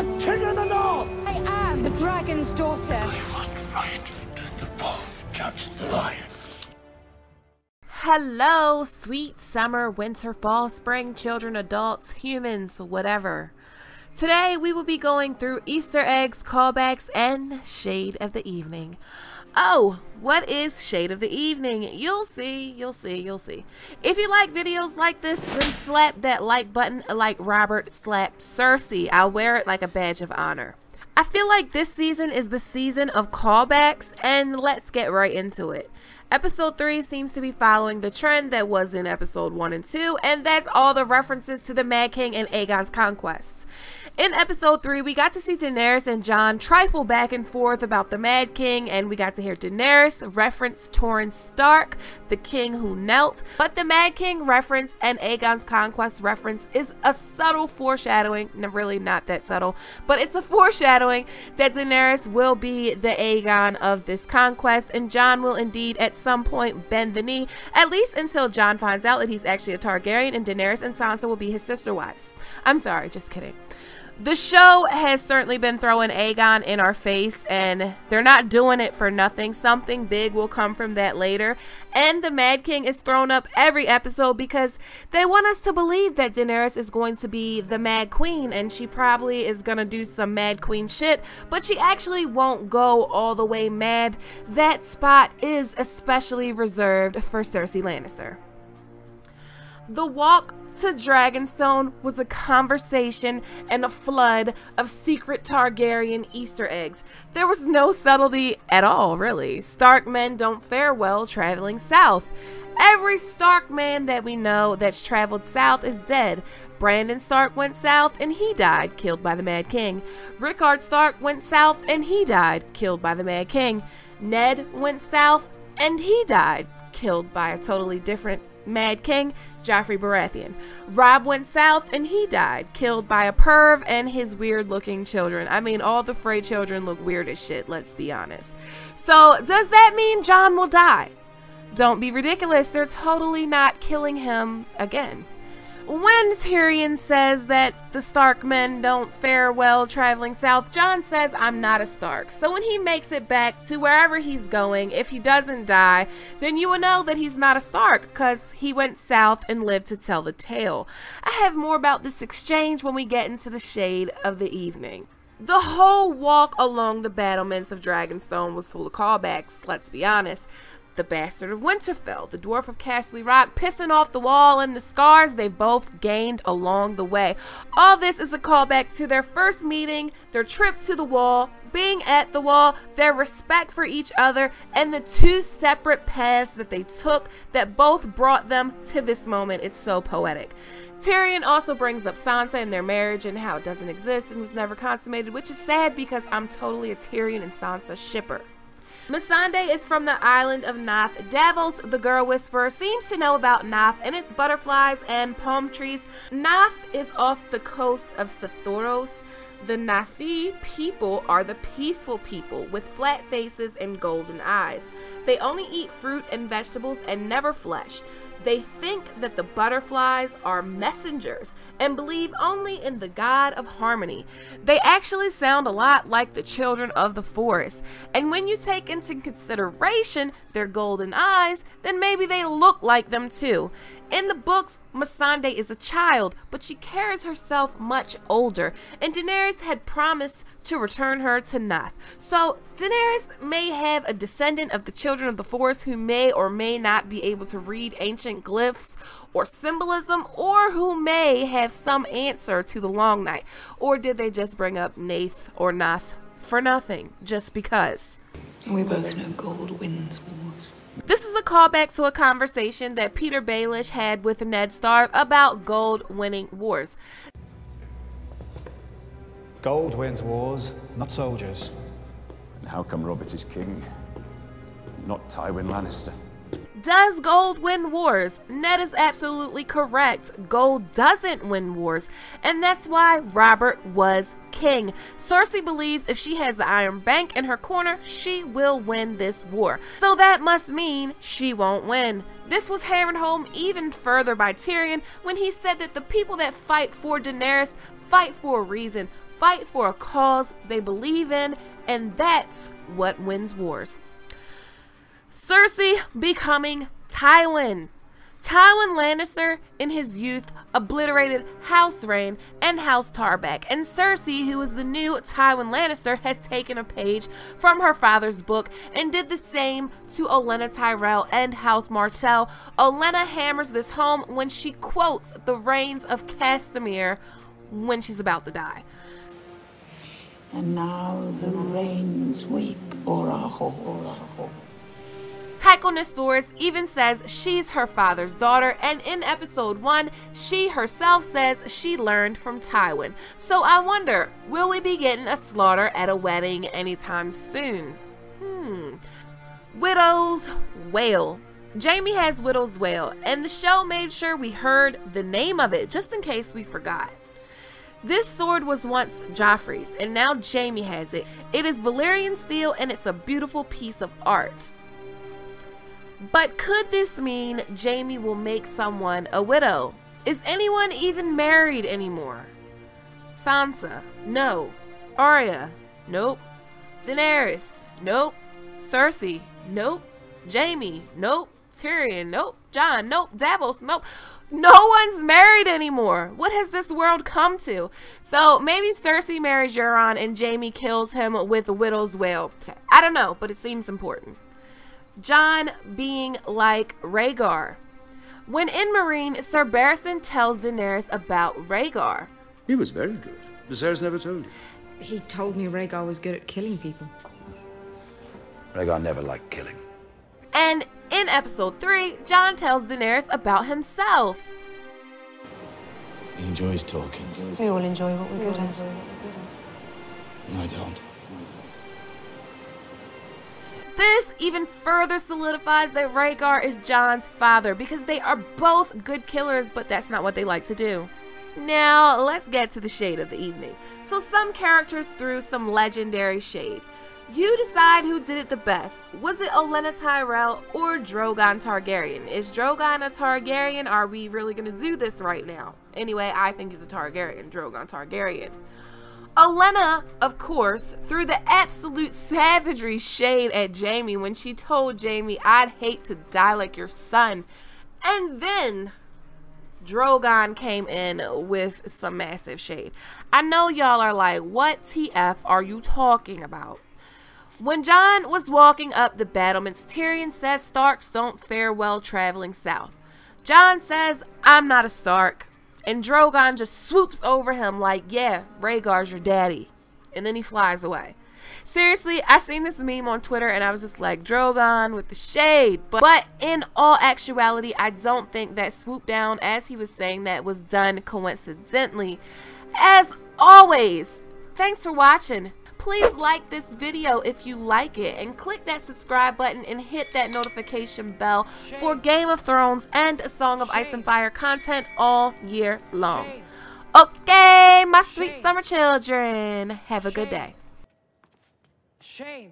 the king of the north! I am the dragon's daughter. What right does the wolf judge the lion? Hello, sweet summer, winter, fall, spring, children, adults, humans, whatever. Today we will be going through Easter eggs, callbacks, and shade of the evening. Oh, what is shade of the evening? You'll see. If you like videos like this, then slap that like button like Robert slapped Cersei. I'll wear it like a badge of honor. I feel like this season is the season of callbacks, and let's get right into it. Episode 3 seems to be following the trend that was in episode 1 and 2, and that's all the references to the Mad King and Aegon's conquests. In episode 3, we got to see Daenerys and Jon trifle back and forth about the Mad King, and we got to hear Daenerys reference Torrhen Stark, the king who knelt. But the Mad King reference and Aegon's conquest reference is a subtle foreshadowing, really not that subtle, but it's a foreshadowing that Daenerys will be the Aegon of this conquest, and Jon will indeed at some point bend the knee, at least until Jon finds out that he's actually a Targaryen, and Daenerys and Sansa will be his sister wives. I'm sorry, just kidding. The show has certainly been throwing Aegon in our face, and they're not doing it for nothing. Something big will come from that later. And the Mad King is thrown up every episode because they want us to believe that Daenerys is going to be the Mad Queen, and she probably is going to do some Mad Queen shit, but she actually won't go all the way mad. That spot is especially reserved for Cersei Lannister. The walk to Dragonstone was a conversation and a flood of secret Targaryen Easter eggs. There was no subtlety at all, really. Stark men don't fare well traveling south. Every Stark man that we know that's traveled south is dead. Brandon Stark went south and he died, killed by the Mad King. Rickard Stark went south and he died, killed by the Mad King. Ned went south and he died, killed by a totally different Mad King, Joffrey Baratheon. Robb went south and he died, killed by a perv and his weird looking children. I mean, all the Frey children look weird as shit, let's be honest. So does that mean Jon will die? Don't be ridiculous, they're totally not killing him again. When Tyrion says that the Stark men don't fare well traveling south, Jon says, I'm not a Stark. So when he makes it back to wherever he's going, if he doesn't die, then you will know that he's not a Stark, because he went south and lived to tell the tale. I have more about this exchange when we get into the shade of the evening. The whole walk along the battlements of Dragonstone was full of callbacks, let's be honest. The Bastard of Winterfell, the Dwarf of Castle Rock, pissing off the wall, and the scars they've both gained along the way. All this is a callback to their first meeting, their trip to the wall, being at the wall, their respect for each other, and the two separate paths that they took that both brought them to this moment. It's so poetic. Tyrion also brings up Sansa and their marriage and how it doesn't exist and was never consummated, which is sad because I'm totally a Tyrion and Sansa shipper. Missandei is from the island of Nath. Davos, the girl whisperer, seems to know about Nath and its butterflies and palm trees. Nath is off the coast of Sothoros. The Nathi people are the peaceful people with flat faces and golden eyes. They only eat fruit and vegetables and never flesh. They think that the butterflies are messengers and believe only in the god of harmony. They actually sound a lot like the children of the forest. And when you take into consideration their golden eyes, then maybe they look like them too. In the books, Missandei is a child, but she carries herself much older, and Daenerys had promised to return her to Nath. So Daenerys may have a descendant of the children of the forest who may or may not be able to read ancient glyphs or symbolism, or who may have some answer to the long night. Or did they just bring up Nath or Nath for nothing, just because? We both know gold wins wars. This is a callback to a conversation that Peter Baelish had with Ned Stark about gold winning wars. Gold wins wars, not soldiers. And how come Robert is king, not Tywin Lannister? Does gold win wars? Ned is absolutely correct. Gold doesn't win wars, and that's why Robert was king. Cersei believes if she has the Iron Bank in her corner, she will win this war. So that must mean she won't win. This was hammered home even further by Tyrion when he said that the people that fight for Daenerys fight for a reason, fight for a cause they believe in, and that's what wins wars. Cersei becoming Tywin. Tywin Lannister in his youth obliterated House Rhaen and House Tarbeck, and Cersei, who is the new Tywin Lannister, has taken a page from her father's book and did the same to Olenna Tyrell and House Martell. Olenna hammers this home when she quotes the reigns of Castamere when she's about to die. And now the rains weep o'er our halls. Tychonosaurus even says she's her father's daughter, and in episode 1, she herself says she learned from Tywin. So I wonder, will we be getting a slaughter at a wedding anytime soon? Widow's Wail. Jaime has Widow's Wail, and the show made sure we heard the name of it, just in case we forgot. This sword was once Joffrey's, and now Jaime has it. It is Valyrian steel, and it's a beautiful piece of art. But could this mean Jaime will make someone a widow? Is anyone even married anymore? Sansa? No. Arya? Nope. Daenerys? Nope. Cersei? Nope. Jaime? Nope. Tyrion? Nope. Jon? Nope. Davos? Nope. No one's married anymore. What has this world come to? So maybe Cersei marries Euron and Jaime kills him with a widow's wail. I don't know, but it seems important. Jon being like Rhaegar. When in Meereen, Sir Barristan tells Daenerys about Rhaegar. He was very good. Viserys never told you. He told me Rhaegar was good at killing people. Rhaegar never liked killing. And in episode 3, Jon tells Daenerys about himself. He enjoys talking. We all enjoy what we're good at. I don't. This even further solidifies that Rhaegar is Jon's father, because they are both good killers, but that's not what they like to do. Now, let's get to the shade of the evening. So some characters threw some legendary shade. You decide who did it the best. Was it Olenna Tyrell or Drogon Targaryen? Is Drogon a Targaryen? Are we really going to do this right now? Anyway, I think he's a Targaryen. Drogon Targaryen. Olenna, of course, threw the absolute savagery shade at Jaime when she told Jaime, "I'd hate to die like your son." And then Drogon came in with some massive shade. I know y'all are like, what TF are you talking about? When Jon was walking up the battlements, Tyrion said Starks don't fare well traveling south. Jon says, "I'm not a Stark." And Drogon just swoops over him like, "Yeah, Rhaegar's your daddy." And then he flies away. Seriously, I seen this meme on Twitter and I was just like, Drogon with the shade. But in all actuality, I don't think that swoop down, as he was saying, that was done coincidentally. As always, thanks for watching. Please like this video if you like it, and click that subscribe button and hit that notification bell for Game of Thrones and A Song of Ice and Fire content all year long. Okay, my sweet summer children, have a good day. Shame.